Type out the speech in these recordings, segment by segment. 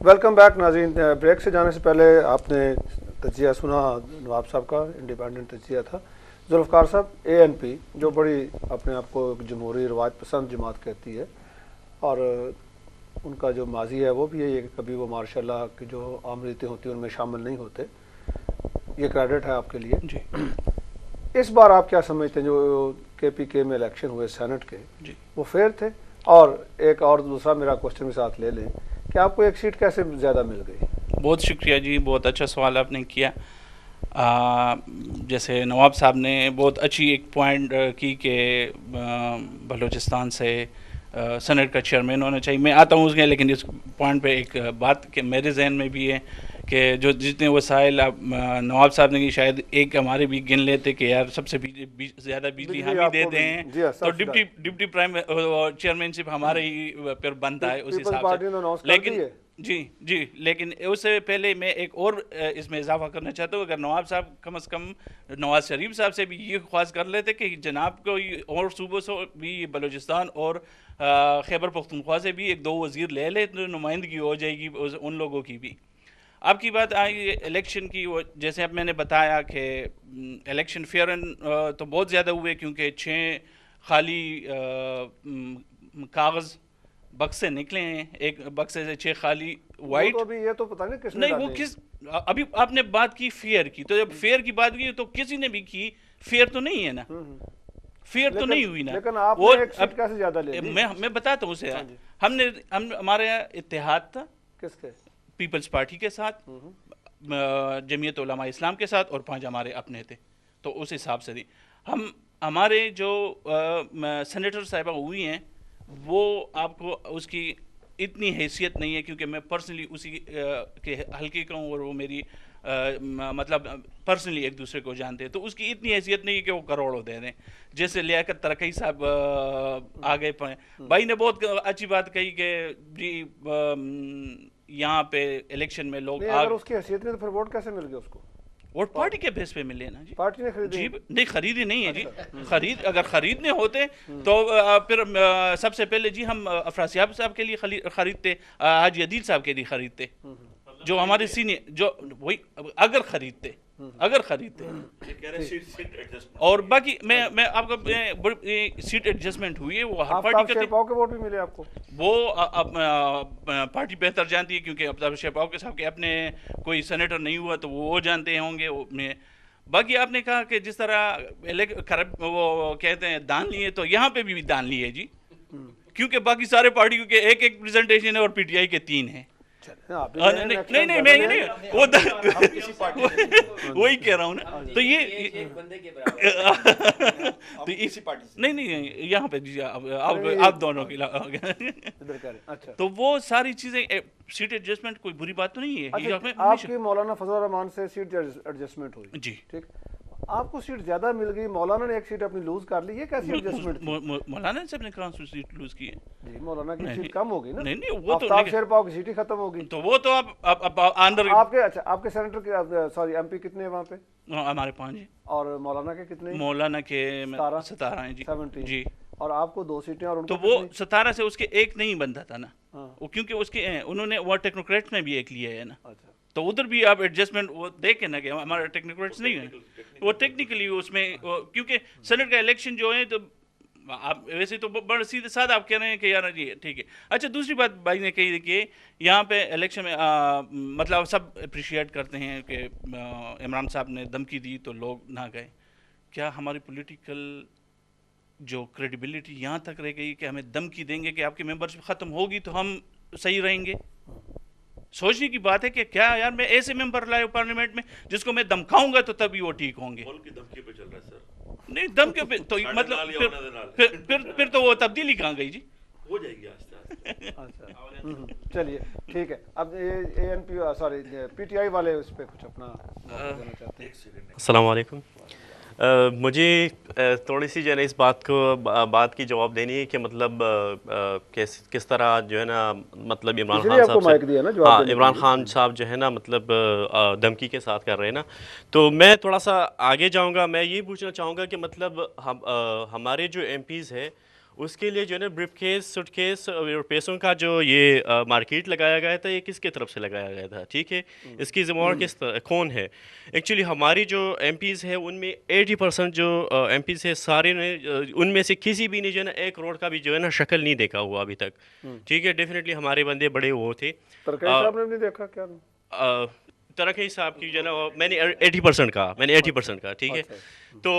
Welcome back ناظرین. Break سے جانے سے پہلے آپ نے تجزیہ سنا نواب صاحب کا, انڈیپینڈنٹ تجزیہ تھا. ذوالفقار صاحب اے این پی جو بڑی اپنے آپ کو ایک جمہوری رواج پسند جماعت کہتی ہے, اور ان کا جو ماضی ہے وہ بھی ہے کہ کبھی وہ ماشاء اللہ کی جو عام ریتیں ہوتی ہیں ان میں شامل نہیں ہوتے, یہ کریڈٹ ہے آپ کے لیے جی. اس بار آپ کیا سمجھتے ہیں جو کے پی کے میں الیکشن ہوئے سینٹ کے, جی وہ فیئر تھے؟ اور ایک اور دوسرا میرا کوشچن بھی ساتھ لے لیں کہ آپ کو ایک سیٹ کیسے زیادہ مل گئی؟ بہت شکریہ جی, بہت اچھا سوال آپ نے کیا. جیسے نواب صاحب نے بہت اچھی ایک پوائنٹ کی کہ بلوچستان سے سینٹ کا چیئرمین ہونا چاہیے. میں آتا ہوں اس کے, لیکن اس پوائنٹ پہ ایک بات کہ میرے ذہن میں بھی ہے کہ جو جتنے وسائل نواب صاحب نے کی شاید ایک ہمارے بھی گن لیتے کہ یار سب سے زیادہ بجلی ہم ہی دیتے ہیں, تو ڈپٹی پرائم چیئرمین شپ ہمارے ہی پھر بنتا ہے اس حساب سے. لیکن جی لیکن اس سے پہلے میں ایک اور اس میں اضافہ کرنا چاہتا ہوں. اگر نواب صاحب کم از کم نواز شریف صاحب سے بھی یہ خواہش کر لیتے کہ جناب کو اور صوبوں سے بھی بلوچستان اور خیبر پختونخوا سے بھی ایک دو وزیر لے لے تو نمائندگی ہو جائے گی ان لوگوں کی بھی. آپ کی بات آئی الیکشن کی, جیسے اب میں نے بتایا کہ الیکشن فیئر تو بہت زیادہ ہوئے کیونکہ 6 خالی کاغذ بکسے نکلے ہیں, ایک بکسے سے 6 خالی وائٹ. یہ تو پتہ نہیں کس نے نہیں, وہ کس, ابھی آپ نے بات کی فیئر کی, تو جب فیئر کی بات کی تو کسی نے بھی کی, فیئر تو نہیں ہے نا, فیئر تو نہیں ہوئی نا. لیکن آپ نے ایک سیٹ کیسے زیادہ لے لی؟ میں بتاتا ہوں اسے. ہمارے یہاں اتحاد تھا کس کے؟ پیپلز پارٹی کے ساتھ, جمعیت علماء اسلام کے ساتھ, اور 5 ہمارے اپنے تھے. تو اس حساب سے دی ہمارے جو سینیٹر صاحبہ ہوئی ہیں وہ آپ کو اس کی اتنی حیثیت نہیں ہے کیونکہ میں پرسنلی اسی کے حلقے کا ہوں اور وہ میری مطلب پرسنلی ایک دوسرے کو جانتے ہیں, تو اس کی اتنی حیثیت نہیں ہے کہ وہ کروڑوں دے دیں. جیسے لیاقت ترقی صاحب آگے بھائی نے بہت اچھی بات کہی کہ جی یہاں پہ الیکشن میں لوگ اگر اس کی حیثیت نہیں تو پھر ووٹ کیسے مل گیا اس کو؟ ووٹ پارٹی کے بیس پہ ملے نا جی. پارٹی نے خریدی؟ جی نہیں, خریدی نہیں ہے جی. اگر خریدنے ہوتے تو پھر سب سے پہلے جی ہم افراسیاب صاحب کے لیے خریدتے, حاجی عدیل صاحب کے لیے خریدتے, جو ہمارے سینئر جو وہی اگر خریدتے. اور باقی میں آپ کو سیٹ ایڈجسٹمنٹ ہوئی ہے, وہ ہر پارٹی کا کے ووٹ بھی ملے آپ کو, وہ پارٹی بہتر جانتی ہے کیونکہ اب شیپاؤ کے صاحب کے اپنے کوئی سینیٹر نہیں ہوا تو وہ جانتے ہوں گے. باقی آپ نے کہا کہ جس طرح وہ کہتے ہیں دان لیے, تو یہاں پہ بھی دان لیے جی, کیونکہ باقی سارے پارٹیوں کے ایک پریزنٹیشن ہے اور پی ٹی آئی کے 3 ہیں. نہیں میں یہ نہیں, وہ وہی کہہ رہا ہوں نا. تو یہ نہیں یہاں پہ آپ دونوں کی, تو وہ ساری چیزیں سیٹ ایڈجسٹمنٹ کوئی بری بات تو نہیں ہے. آپ کی مولانا فضل الرحمان سے سیٹ ایڈجسٹمنٹ ہوئی جی, ٹھیک, آپ کو سیٹ زیادہ مل گئی, مولانا نے ایک سیٹ اپنی لوز کر لی, یہ کیسی ایڈجسٹمنٹ تھی؟ مولانا صاحب نے کہاں سے سیٹ لوز کی ہے جی؟ مولانا کی سیٹ کم ہوگی نا. نہیں وہ تو آفتاب شیر پاؤ کی سیٹ ہی ختم ہوگی, تو وہ تو اب اندر آپ کے سینیٹر کے سوری ایم پی کتنے ہیں وہاں پہ؟ ہمارے 5 ہیں. اور مولانا کے کتنے؟ مولانا کے 17 ہیں جی. 17 جی, اور آپ کو 2 سیٹیں, اور تو وہ 17 سے اس کے ایک نہیں بنتا تھا نا, کیونکہ اس کے انہوں نے وہ ٹیکنوکریٹس میں بھی ایک لیا ہے نا. تو ادھر بھی آپ ایڈجسٹمنٹ وہ دیکھیں نا کہ ہمارا ٹیکنوکریٹس نہیں ہے, وہ ٹیکنیکلی اس میں, کیونکہ سینٹ کا الیکشن جو ہے تو آپ ویسے تو بڑا سیدھے سادہ آپ کہہ رہے ہیں کہ یار جی ٹھیک ہے. اچھا, دوسری بات بھائی نے کہی کہ یہاں پہ الیکشن میں مطلب سب اپریشیٹ کرتے ہیں کہ عمران صاحب نے دھمکی دی تو لوگ نہ گئے. کیا ہماری پولیٹیکل جو کریڈیبلٹی یہاں تک رہ گئی کہ ہمیں دھمکی دیں گے کہ آپ کی ممبرشپ ختم ہوگی تو ہم صحیح رہیں گے؟ سوچنے کی بات ہے کہ کیا یار میں ایسے ممبر لائے پارلیمنٹ میں جس کو میں دمکاؤں گا تو تبھی وہ ٹھیک ہوں گے. نہیں دھمکی پہ تو مطلب پھر تو وہ تبدیلی کہاں گئی جی؟ ہو جائے گی آہستہ آہستہ. چلیے ٹھیک ہے. اب A N P sorry P T I والے اس پہ کچھ اپنا دینا چاہتے ہیں. السلام علیکم. مجھے تھوڑی سی جو ہے نا اس بات کی جواب دینی ہے کہ مطلب کس طرح جو ہے نا مطلب عمران خان صاحب جو ہے نا مطلب دھمکی کے ساتھ کر رہے ہیں نا. تو میں تھوڑا سا آگے جاؤں گا. میں یہ پوچھنا چاہوں گا کہ مطلب ہمارے جو ایم پیز ہیں اس کے لیے جو ہے نا بریف کیس سوٹ کیس اور پیسوں کا جو یہ مارکیٹ لگایا گیا تھا، یہ کس کی طرف سے لگایا گیا تھا؟ ٹھیک ہے، اس کی ذمہ دار کون ہے؟ ایکچولی ہماری جو ایم پیز ہے ان میں 80% جو ایم پیز ہے سارے نے ان میں سے کسی بھی نے جو ہے نا 1 کروڑ کا بھی جو ہے نا شکل نہیں دیکھا ہوا ابھی تک. ٹھیک ہے، ڈیفینیٹلی ہمارے بندے بڑے وہ تھے. ترکی صاحب نے نہیں دیکھا کیا؟ ترکی صاحب کی جو ہے نا میں نے 80% کہا، ٹھیک ہے. تو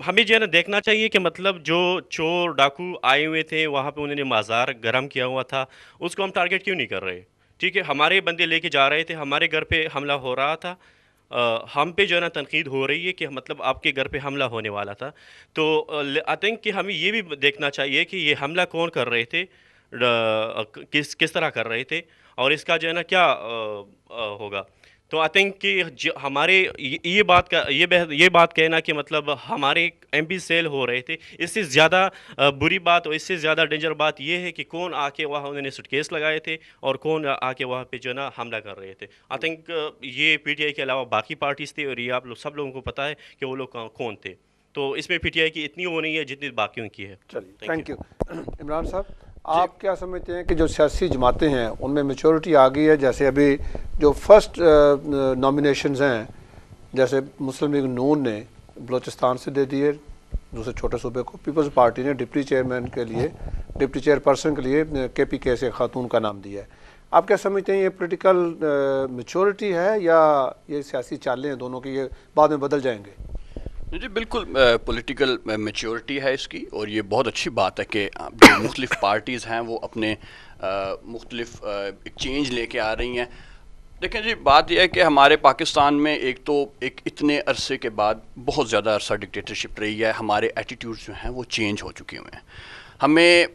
ہمیں جو ہے نا دیکھنا چاہیے کہ مطلب جو چور ڈاکو آئے ہوئے تھے وہاں پہ انہوں نے مزار گرم کیا ہوا تھا، اس کو ہم ٹارگیٹ کیوں نہیں کر رہے؟ ٹھیک ہے، ہمارے بندے لے کے جا رہے تھے، ہمارے گھر پہ حملہ ہو رہا تھا، ہم پہ جو ہے نا تنقید ہو رہی ہے کہ مطلب آپ کے گھر پہ حملہ ہونے والا تھا. تو آئی تھنک کہ ہمیں یہ بھی دیکھنا چاہیے کہ یہ حملہ کون کر رہے تھے، کس طرح کر رہے تھے، اور اس کا جو ہے نا کیا ہوگا. تو آئی تھنک کہ ہمارے یہ بات کہنا کہ مطلب ہمارے ایم پی سیل ہو رہے تھے، اس سے زیادہ بری بات اور اس سے زیادہ ڈینجر بات یہ ہے کہ کون آ کے وہاں انہوں نے سوٹ کیس لگائے تھے اور کون آ کے وہاں پہ جو ہے نا حملہ کر رہے تھے. آئی تھنک یہ پی ٹی آئی کے علاوہ باقی پارٹیز تھے، اور یہ آپ لوگ سب لوگوں کو پتہ ہے کہ وہ لوگ کون تھے. تو اس میں پی ٹی آئی کی اتنی وہ نہیں ہے جتنی باقیوں کی ہے. چلیے، تھینک یو. عمران صاحب، آپ کیا سمجھتے ہیں کہ جو سیاسی جماعتیں ہیں ان میں میچورٹی آ گئی ہے؟ جیسے ابھی جو فرسٹ نامینیشنز ہیں، جیسے مسلم لیگ نون نے بلوچستان سے دے دیے دوسرے چھوٹے صوبے کو، پیپلز پارٹی نے ڈپٹی چیئرمین کے لیے، ڈپٹی چیئر پرسن کے لیے کے پی کے سے خاتون کا نام دیا ہے. آپ کیا سمجھتے ہیں یہ پولیٹیکل میچورٹی ہے یا یہ سیاسی چالیں ہیں دونوں کی، یہ بعد میں بدل جائیں گے؟ جی بالکل پولیٹیکل میچورٹی ہے اس کی، اور یہ بہت اچھی بات ہے کہ جو مختلف پارٹیز ہیں وہ اپنے مختلف چینج لے کے آ رہی ہیں. دیکھیں جی، بات یہ ہے کہ ہمارے پاکستان میں ایک اتنے عرصے کے بعد بہت زیادہ عرصہ ڈکٹیٹرشپ رہی ہے، ہمارے ایٹیٹیوڈز جو ہیں وہ چینج ہو چکے ہوئے ہیں. ہمیں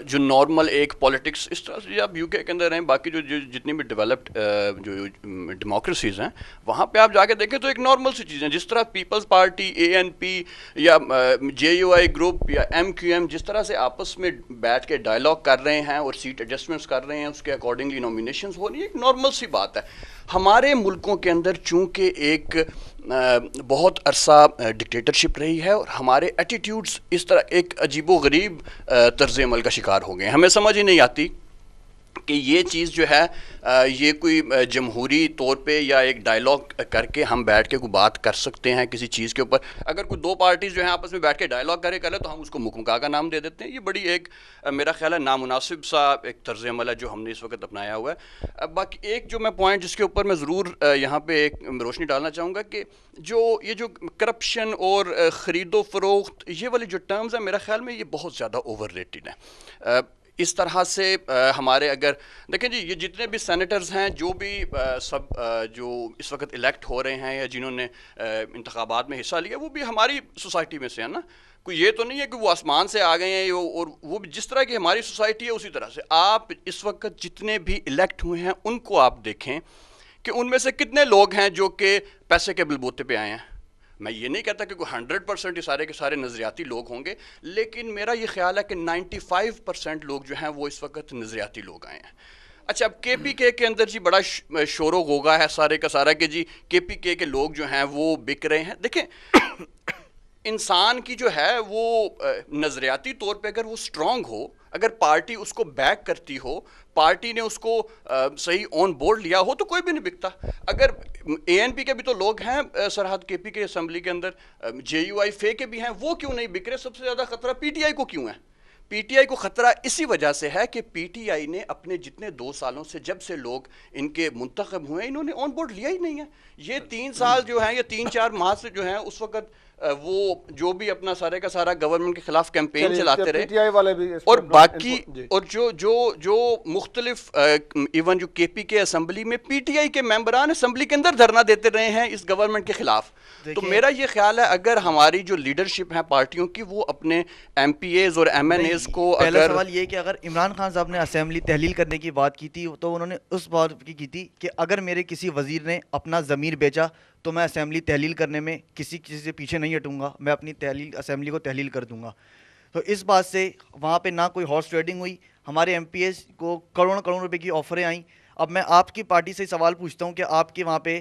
جو نارمل ایک پولیٹکس اس طرح سے آپ یو کے اندر ہیں، باقی جو جتنی بھی ڈیولپڈ جو ڈیموکریسیز ہیں وہاں پہ آپ جا کے دیکھیں تو ایک نارمل سی چیزیں، جس طرح پیپلز پارٹی، اے این پی یا جے یو آئی گروپ یا ایم کیو ایم جس طرح سے آپس میں بیٹھ کے ڈائلاگ کر رہے ہیں اور سیٹ ایڈجسٹمنٹس کر رہے ہیں، اس کے اکارڈنگلی نامینیشنز ہو رہی ہے، ایک نارمل سی بات ہے. ہمارے ملکوں کے اندر چونکہ ایک بہت عرصہ ڈکٹیٹرشپ رہی ہے اور ہمارے ایٹیٹیوڈز اس طرح ایک عجیب و غریب طرز عمل کا شکار ہو گئے ہیں. ہمیں سمجھ ہی نہیں آتی کہ یہ چیز جو ہے یہ کوئی جمہوری طور پہ یا ایک ڈائلاگ کر کے ہم بیٹھ کے کوئی بات کر سکتے ہیں کسی چیز کے اوپر. اگر کوئی دو پارٹیز جو ہیں آپس میں بیٹھ کے ڈائلاگ کرے تو ہم اس کو مکمکا کا نام دے دیتے ہیں. یہ بڑی ایک میرا خیال ہے نامناسب سا ایک طرز عمل ہے جو ہم نے اس وقت اپنایا ہوا ہے. باقی ایک جو میں پوائنٹ جس کے اوپر میں ضرور یہاں پہ ایک روشنی ڈالنا چاہوں گا کہ یہ جو کرپشن اور خرید و فروخت یہ والی جو ٹرمز ہیں، میرا خیال میں یہ بہت زیادہ اوور ریٹڈ ہیں. اس طرح سے ہمارے اگر دیکھیں جی، یہ جتنے بھی سینیٹرز ہیں جو بھی سب جو اس وقت الیکٹ ہو رہے ہیں یا جنہوں نے انتخابات میں حصہ لیا، وہ بھی ہماری سوسائٹی میں سے ہیں نا. کوئی یہ تو نہیں ہے کہ وہ آسمان سے آ گئے ہیں، اور وہ جس طرح کی ہماری سوسائٹی ہے اسی طرح سے. آپ اس وقت جتنے بھی الیکٹ ہوئے ہیں ان کو آپ دیکھیں کہ ان میں سے کتنے لوگ ہیں جو کہ پیسے کے بلبوتے پہ آئے ہیں. میں یہ نہیں کہتا کہ کوئی 100% یہ سارے کے سارے نظریاتی لوگ ہوں گے، لیکن میرا یہ خیال ہے کہ 95% لوگ جو ہیں وہ اس وقت نظریاتی لوگ آئے ہیں. اچھا، اب کے پی کے اندر جی بڑا شور و غوغا ہے سارے کا سارا کہ جی کے پی کے لوگ جو ہیں وہ بک رہے ہیں. دیکھیں، انسان کی جو ہے وہ نظریاتی طور پہ اگر وہ اسٹرانگ ہو، اگر پارٹی اس کو بیک کرتی ہو، پارٹی نے اس کو صحیح آن بورڈ لیا ہو، تو کوئی بھی نہیں بکتا. اگر اے این پی کے بھی تو لوگ ہیں سرحد کے پی کے اسمبلی کے اندر، جے یو آئی فے کے بھی ہیں، وہ کیوں نہیں بک رہے؟ سب سے زیادہ خطرہ پی ٹی آئی کو کیوں ہے؟ پی ٹی آئی کو خطرہ اسی وجہ سے ہے کہ پی ٹی آئی نے اپنے جتنے 2 سالوں سے جب سے لوگ ان کے منتخب ہوئے انہوں نے آن بورڈ لیا ہی نہیں ہے. یہ 3 سال جو ہیں یا 3-4 ماہ سے جو ہیں اس وقت وہ جو بھی اپنا سارے کا سارا گورنمنٹ کے خلاف کیمپین چلاتے رہے، اور باقی اور جو مختلف ایون جو کے پی کے اسمبلی میں پی ٹی آئی کے ممبران اسمبلی کے اندر دھرنا دیتے رہے ہیں اس گورنمنٹ کے خلاف. تو میرا یہ خیال ہے اگر ہماری جو لیڈرشپ ہے پارٹیوں کی وہ اپنے ایم پی ایز اور ایم این ایز کو، پہلا سوال یہ کہ اگر عمران خان صاحب نے اسمبلی تحلیل کرنے کی بات کی تھی تو انہوں نے اس بات کی تھی کہ اگر میرے کسی وزیر نے اپنا ضمیر بیچا تو میں اسمبلی تحلیل کرنے میں کسی سے پیچھے نہیں ہٹوں گا، میں اپنی تحلیل اسمبلی کو تحلیل کر دوں گا. تو اس بات سے وہاں پہ نہ کوئی ہارس ٹریڈنگ ہوئی، ہمارے ایم پی ایس کو کروڑوں روپے کی آفریں آئیں. اب میں آپ کی پارٹی سے سوال پوچھتا ہوں کہ آپ کے وہاں پہ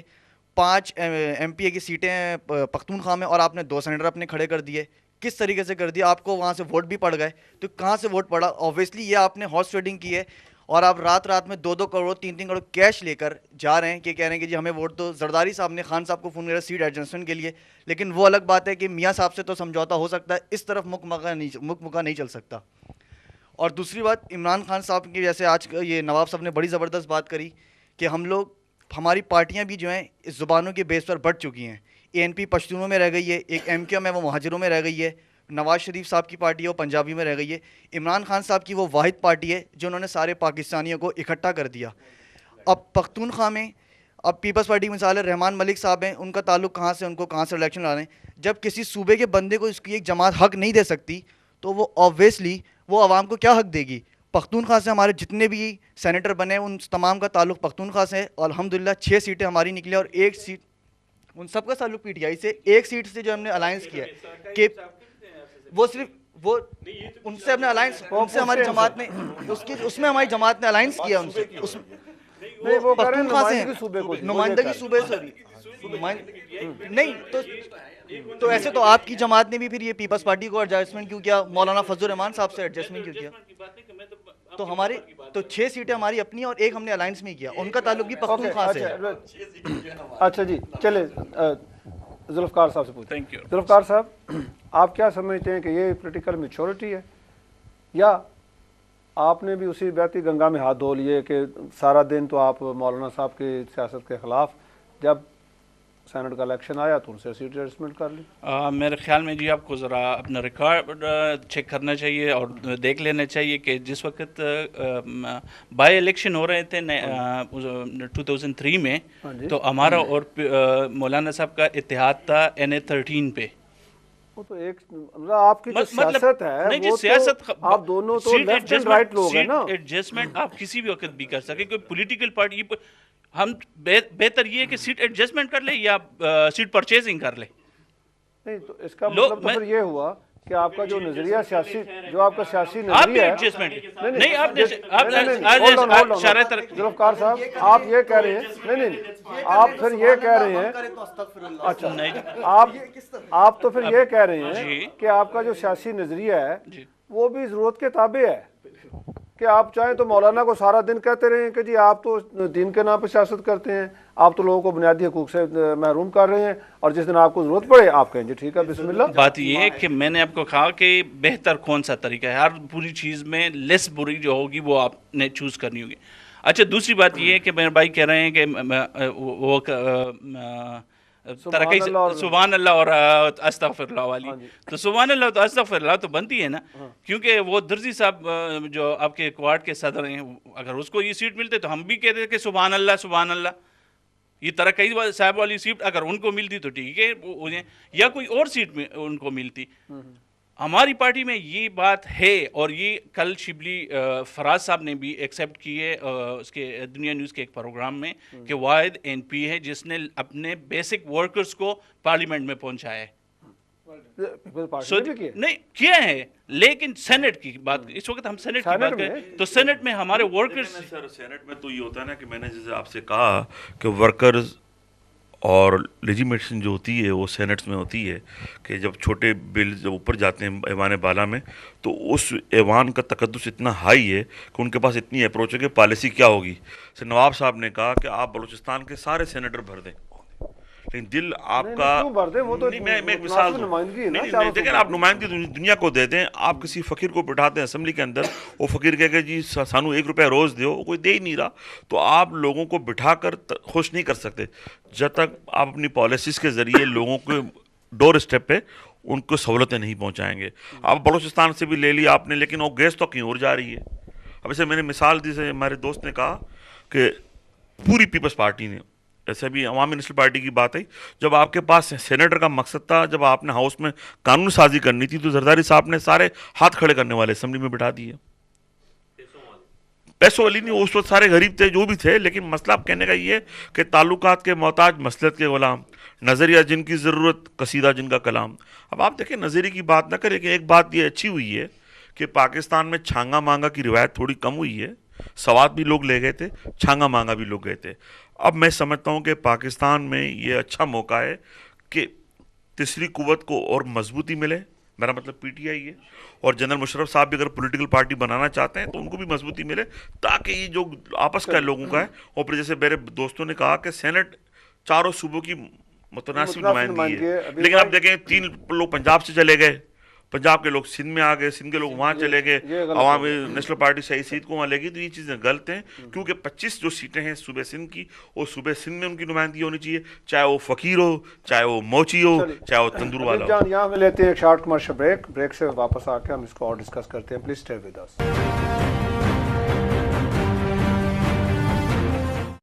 5 ایم پی اے کی سیٹیں پختونخوا میں اور آپ نے 2 سینیٹر اپنے کھڑے کر دیے، کس طریقے سے کر دیا. آپ کو وہاں سے ووٹ بھی پڑ گئے, تو کہاں سے ووٹ پڑا؟ اوبیسلی یہ آپ نے ہارس ٹریڈنگ کی ہے, اور آپ رات میں 2 کروڑ 3 کروڑ کیش لے کر جا رہے ہیں کہ کہہ رہے ہیں کہ جی ہمیں ووٹ دو. زرداری صاحب نے خان صاحب کو فون کیا سیٹ ایڈجسٹمنٹ کے لیے, لیکن وہ الگ بات ہے کہ میاں صاحب سے تو سمجھوتا ہو سکتا ہے, اس طرف مک مکا نہیں چل سکتا. اور دوسری بات, عمران خان صاحب کی جیسے آج یہ نواب صاحب نے بڑی زبردست بات کری کہ ہماری پارٹیاں بھی جو ہیں اس زبانوں کے بیس پر بڑھ چکی ہیں. ANP پشتونوں میں رہ گئی ہے, ایک MQM ہے وہ مہاجروں میں رہ گئی ہے, نواز شریف صاحب کی پارٹی ہے وہ پنجابی میں رہ گئی ہے, عمران خان صاحب کی وہ واحد پارٹی ہے جو انہوں نے سارے پاکستانیوں کو اکٹھا کر دیا. اب پختونخوا میں اب پیپلز پارٹی مثال ہے, رحمان ملک صاحب ہیں, ان کا تعلق کہاں سے, ان کو کہاں سے الیکشن لانے ہیں. جب کسی صوبے کے بندے کو اس کی ایک جماعت حق نہیں دے سکتی تو وہ آبویسلی وہ عوام کو کیا حق دے گی. پختونخوا سے ہمارے جتنے بھی سینیٹر بنے ان تمام کا تعلق پختونخوا سے ہے, اور الحمدللہ 6 سیٹیں ہماری نکلی, اور 1 سیٹ ان سب کا تعلق PTI سے. 1 سیٹ سے جو ہم نے الائنس کیا ہے کہ وہ صرف وہ ان سے اپنے الائنس, ان سے ہماری جماعت نے اس میں ہماری جماعت نے الائنس کیا ان سے. وہ پختونخوا سے نمائندگی صوبے سے نہیں, تو ایسے تو آپ کی جماعت نے بھی پھر یہ پیپلز پارٹی کو ایڈجسٹمنٹ کیوں کیا, مولانا فضل الرحمان صاحب سے ایڈجسٹمنٹ کیوں کیا؟ تو ہمارے تو 6 سیٹیں ہماری اپنی اور 1 ہم نے الائنس میں کیا, ان کا تعلق بھی پختونخوا سے ہے. اچھا جی, چلے ذوالفقار صاحب سے پوچھیں. ذوالفقار صاحب, آپ کیا سمجھتے ہیں کہ یہ پولیٹیکل میچورٹی ہے, یا آپ نے بھی اسی بیعتی گنگا میں ہاتھ دھو لیے کہ سارا دن تو آپ مولانا صاحب کی سیاست کے خلاف, جب سینٹ کا الیکشن آیا تو ان سے سیٹ ایڈجسٹمنٹ کر لی؟ میرے خیال میں جی آپ کو ذرا اپنا ریکارڈ چیک کرنا چاہیے اور دیکھ لینا چاہیے کہ جس وقت بائی الیکشن ہو رہے تھے 2003 میں, تو ہمارا اور مولانا صاحب کا اتحاد تھا NA 13 پہ. وہ تو ایک آپ کی جو سیاست ہے, نہیں جی سیاست, آپ دونوں تو لیفٹ اینڈ رائٹ لوگ ہیں نا. ایڈجسٹمنٹ آپ کسی بھی وقت بھی کر سکیں, کوئی پولیٹیکل پارٹی, ہم بہتر یہ ہے کہ سیٹ ایڈجسٹمنٹ کر لے یا سیٹ پرچیزنگ کر لے. نہیں تو اس کا مطلب تو پھر یہ ہوا کہ آپ کا جو نظریہ سیاسی, جو آپ کا سیاسی نظریہ ہے, نہیں آپ ذوالفقار صاحب آپ یہ کہہ رہے ہیں, نہیں آپ پھر یہ کہہ رہے ہیں, اچھا آپ تو پھر یہ کہہ رہے ہیں کہ آپ کا جو سیاسی نظریہ ہے وہ بھی ضرورت کے تابع ہے, کہ آپ چاہیں تو مولانا کو سارا دن کہتے رہیں کہ جی آپ تو دین کے نام پہ سیاست کرتے ہیں, آپ تو لوگوں کو بنیادی حقوق سے محروم کر رہے ہیں, اور جس دن آپ کو ضرورت پڑے آپ کہیں جی ٹھیک ہے بسم اللہ. بات یہ ہے کہ میں نے آپ کو کہا کہ بہتر کون سا طریقہ ہے, ہر بری چیز میں لیس بری جو ہوگی وہ آپ نے چوز کرنی ہوگی. اچھا دوسری بات یہ ہے کہ میرے بھائی کہہ رہے ہیں کہ وہ ترقی سبحان اللہ اور استغفر اللہ والی, تو سبحان اللہ تو استغفر اللہ تو بنتی ہے نا, کیونکہ وہ درزی صاحب جو آپ کے کوارٹ کے صدر ہیں, اگر اس کو یہ سیٹ ملتے تو ہم بھی کہتے کہ سبحان اللہ سبحان اللہ. یہ ترقی صاحب والی سیٹ اگر ان کو ملتی تو ٹھیک ہے, یا کوئی اور سیٹ میں ان کو ملتی. ہماری پارٹی میں یہ بات ہے, اور یہ کل شبلی فراز صاحب نے بھی ایکسیپٹ کی ہے اس کے دنیا نیوز کے ایک پروگرام میں, کہ واحد NP ہے جس نے اپنے بیسک ورکرز کو پارلیمنٹ میں پہنچایا ہے. نہیں کیا ہے, لیکن سینٹ کی بات, اس وقت ہم سینٹ کی بات کریں تو سینٹ میں ہمارے ورکرز, سینٹ میں تو یہ ہوتا ہے نا کہ میں نے جیسے آپ سے کہا کہ ورکرز اور لیجیمیشن جو ہوتی ہے وہ سینٹس میں ہوتی ہے, کہ جب چھوٹے بل جب اوپر جاتے ہیں ایوان بالا میں, تو اس ایوان کا تقدس اتنا ہائی ہے کہ ان کے پاس اتنی اپروچ ہے کہ پالیسی کیا ہوگی. نواب صاحب نے کہا کہ آپ بلوچستان کے سارے سینیٹر بھر دیں, لیکن دل آپ کا, میں ایک مثال دوں, دیکھیں آپ نمائندگی دنیا کو دے دیں, آپ کسی فقیر کو بٹھاتے ہیں اسمبلی کے اندر, وہ فقیر کہہ کہ جی سانو 1 روپیہ روز دیو, کوئی دے ہی نہیں رہا, تو آپ لوگوں کو بٹھا کر خوش نہیں کر سکتے جب تک آپ اپنی پالیسیز کے ذریعے لوگوں کو ڈور اسٹیپ پہ ان کو سہولتیں نہیں پہنچائیں گے. آپ بلوچستان سے بھی لے لیا آپ نے, لیکن وہ گیس تو کہیں اور جا رہی ہے. اب اسے میں نے مثال دی, سے ہمارے دوست نے کہا کہ پوری پیپلز پارٹی نے, ایسے بھی عوامی نیشنل پارٹی کی بات ہے, جب آپ کے پاس سینیٹر کا مقصد تھا, جب آپ نے ہاؤس میں قانون سازی کرنی تھی, تو زرداری صاحب نے سارے ہاتھ کھڑے کرنے والے اسمبلی میں بٹھا دیے. پیسوں والی نہیں, اس وقت سارے غریب تھے جو بھی تھے, لیکن مسئلہ آپ کہنے کا یہ کہ تعلقات کے محتاج مصلحت کے غلام, نظریہ جن کی ضرورت قصیدہ جن کا کلام. اب آپ دیکھیں نظریے کی بات نہ کریں, کہ ایک بات یہ اچھی ہوئی ہے کہ پاکستان میں چھانگا مانگا کی روایت تھوڑی کم ہوئی ہے, سوات بھی لوگ لے گئے تھے, چھانگا مانگا بھی لوگ گئے تھے. اب میں سمجھتا ہوں کہ پاکستان میں یہ اچھا موقع ہے کہ تیسری قوت کو اور مضبوطی ملے, میرا مطلب پی ٹی آئی ہے. اور جنرل مشرف صاحب بھی اگر پولیٹیکل پارٹی بنانا چاہتے ہیں تو ان کو بھی مضبوطی ملے تاکہ یہ جو آپس کا لوگوں کا ہے. اور پھر جیسے میرے دوستوں نے کہا کہ سینٹ چاروں صوبوں کی متناسب نمائندگی ہے, لیکن آپ دیکھیں 3 لوگ پنجاب سے چلے گئے, پنجاب کے لوگ سندھ میں آ گئے, سندھ کے لوگ وہاں چلے گئے, عوامی نیشنل پارٹی صحیح سیٹ کو وہاں لے گئی. تو یہ چیزیں غلط ہیں کیونکہ 25 جو سیٹیں ہیں صوبہ سندھ کی, وہ صوبہ سندھ میں ان کی نمائندگی ہونی چاہیے, چاہے وہ فقیر ہو, چاہے وہ موچی ہو, چاہے وہ تندور والا ہو. یہاں میں لیتے ہیں ایک شارٹ کمرشل بریک سے واپس آ کے ہم اس کو اور ڈسکس کرتے ہیں. Please stay with us.